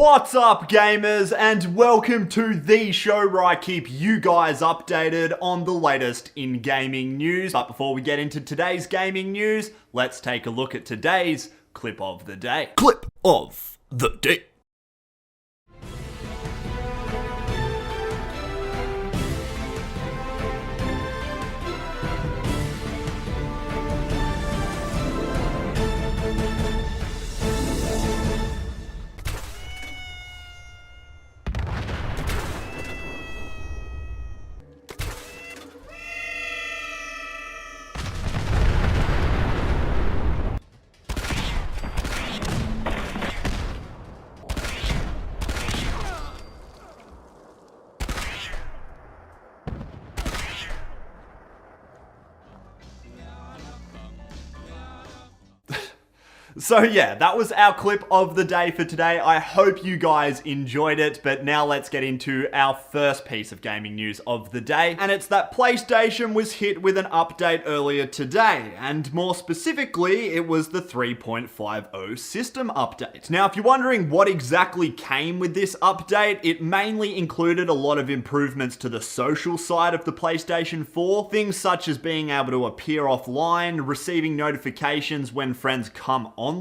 What's up, gamers, and welcome to the show where I keep you guys updated on the latest in gaming news. But before we get into today's gaming news, let's take a look at today's clip of the day. Clip of the day. So yeah, that was our clip of the day for today. I hope you guys enjoyed it, but now let's get into our first piece of gaming news of the day. And it's that PlayStation was hit with an update earlier today, and more specifically, it was the 3.50 system update. Now, if you're wondering what exactly came with this update, it mainly included a lot of improvements to the social side of the PlayStation 4, things such as being able to appear offline, receiving notifications when friends come online,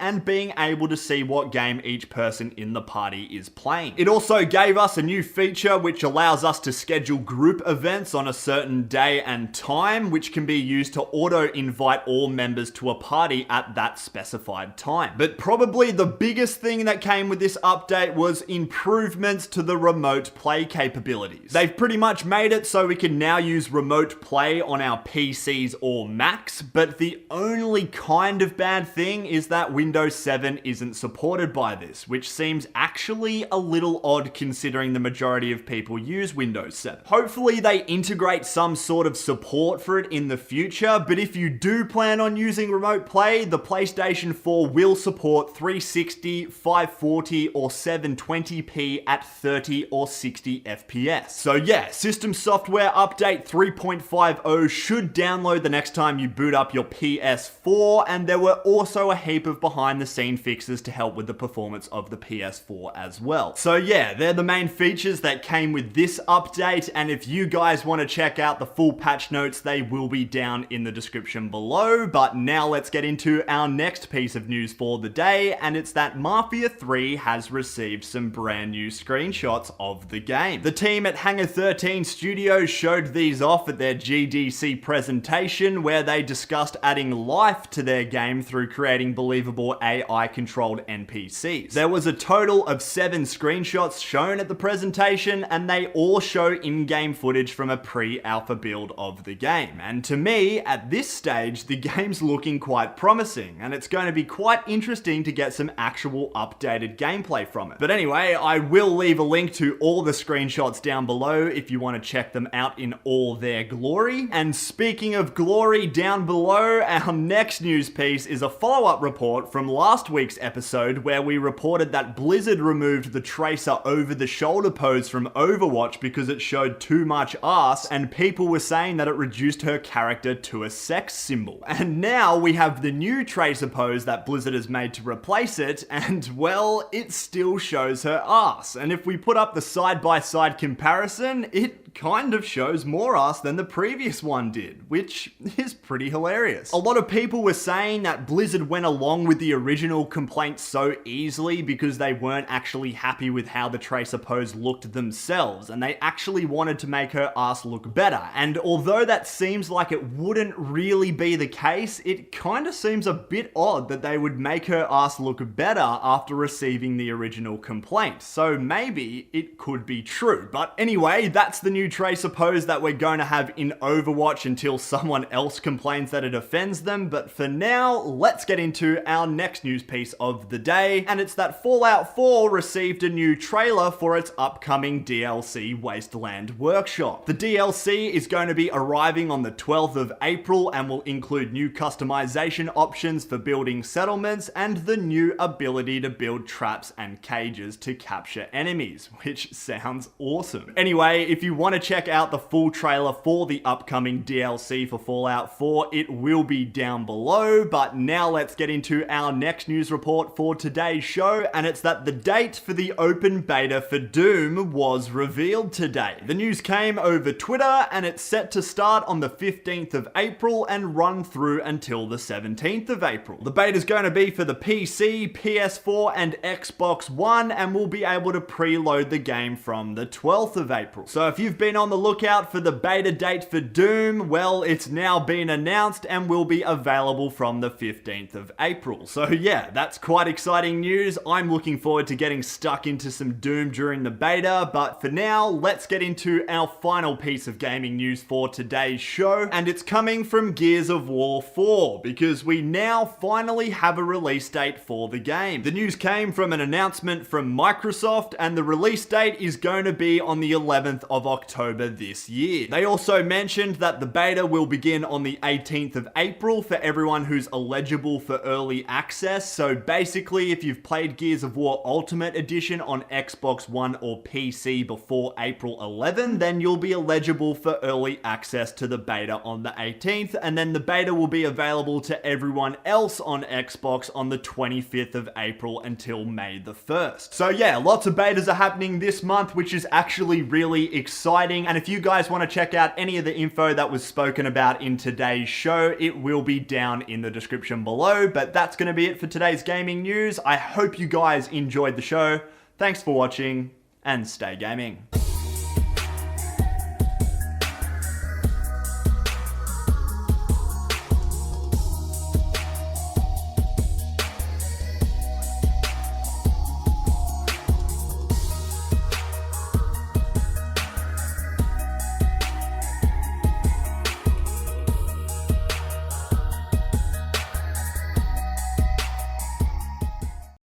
and being able to see what game each person in the party is playing. It also gave us a new feature which allows us to schedule group events on a certain day and time, which can be used to auto-invite all members to a party at that specified time. But probably the biggest thing that came with this update was improvements to the remote play capabilities. They've pretty much made it so we can now use remote play on our PCs or Macs, but the only kind of bad thing is that Windows 7 isn't supported by this, which seems actually a little odd considering the majority of people use Windows 7. Hopefully they integrate some sort of support for it in the future, but if you do plan on using remote play, the PlayStation 4 will support 360, 540, or 720p at 30 or 60 FPS. So yeah, system software update 3.50 should download the next time you boot up your PS4, and there were also a heap of behind the scene fixes to help with the performance of the PS4 as well. So yeah, they're the main features that came with this update, and if you guys want to check out the full patch notes, they will be down in the description below. But now let's get into our next piece of news for the day, and it's that Mafia 3 has received some brand new screenshots of the game. The team at Hangar 13 Studios showed these off at their GDC presentation, where they discussed adding life to their game through creating believable AI-controlled NPCs. There was a total of 7 screenshots shown at the presentation, and they all show in-game footage from a pre-alpha build of the game. And to me, at this stage, the game's looking quite promising, and it's going to be quite interesting to get some actual updated gameplay from it. But anyway, I will leave a link to all the screenshots down below if you want to check them out in all their glory. And speaking of glory, down below, our next news piece is a follow-up report from last week's episode where we reported that Blizzard removed the Tracer over-the-shoulder pose from Overwatch because it showed too much ass, and people were saying that it reduced her character to a sex symbol. And now we have the new Tracer pose that Blizzard has made to replace it, and well, it still shows her ass. And if we put up the side-by-side comparison, it kind of shows more ass than the previous one did, which is pretty hilarious. A lot of people were saying that Blizzard went along with the original complaint so easily because they weren't actually happy with how the Tracer pose looked themselves, and they actually wanted to make her ass look better. And although that seems like it wouldn't really be the case, it kind of seems a bit odd that they would make her ass look better after receiving the original complaint. So maybe it could be true. But anyway, that's the new Tracer pose that we're going to have in Overwatch until someone else complains that it offends them. But for now, let's get into our next news piece of the day, and it's that Fallout 4 received a new trailer for its upcoming DLC Wasteland Workshop. The DLC is going to be arriving on the 12th of April and will include new customization options for building settlements and the new ability to build traps and cages to capture enemies, which sounds awesome. Anyway, if you want want to check out the full trailer for the upcoming DLC for Fallout 4, it will be down below. But now let's get into our next news report for today's show, and it's that the date for the open beta for Doom was revealed today. The news came over Twitter, and it's set to start on the 15th of April and run through until the 17th of April. The beta is going to be for the PC, PS4, and Xbox One, and we'll be able to preload the game from the 12th of April. So if you've been on the lookout for the beta date for Doom, well, it's now been announced and will be available from the 15th of April. So yeah, that's quite exciting news. I'm looking forward to getting stuck into some Doom during the beta, but for now, let's get into our final piece of gaming news for today's show, and it's coming from Gears of War 4, because we now finally have a release date for the game. The news came from an announcement from Microsoft, and the release date is going to be on the 11th of October this year. They also mentioned that the beta will begin on the 18th of April for everyone who's eligible for early access. So basically, if you've played Gears of War Ultimate Edition on Xbox One or PC before April 11, then you'll be eligible for early access to the beta on the 18th, and then the beta will be available to everyone else on Xbox on the 25th of April until May the 1st. So yeah, lots of betas are happening this month, which is actually really exciting. And if you guys want to check out any of the info that was spoken about in today's show, it will be down in the description below. But that's going to be it for today's gaming news. I hope you guys enjoyed the show. Thanks for watching, and stay gaming.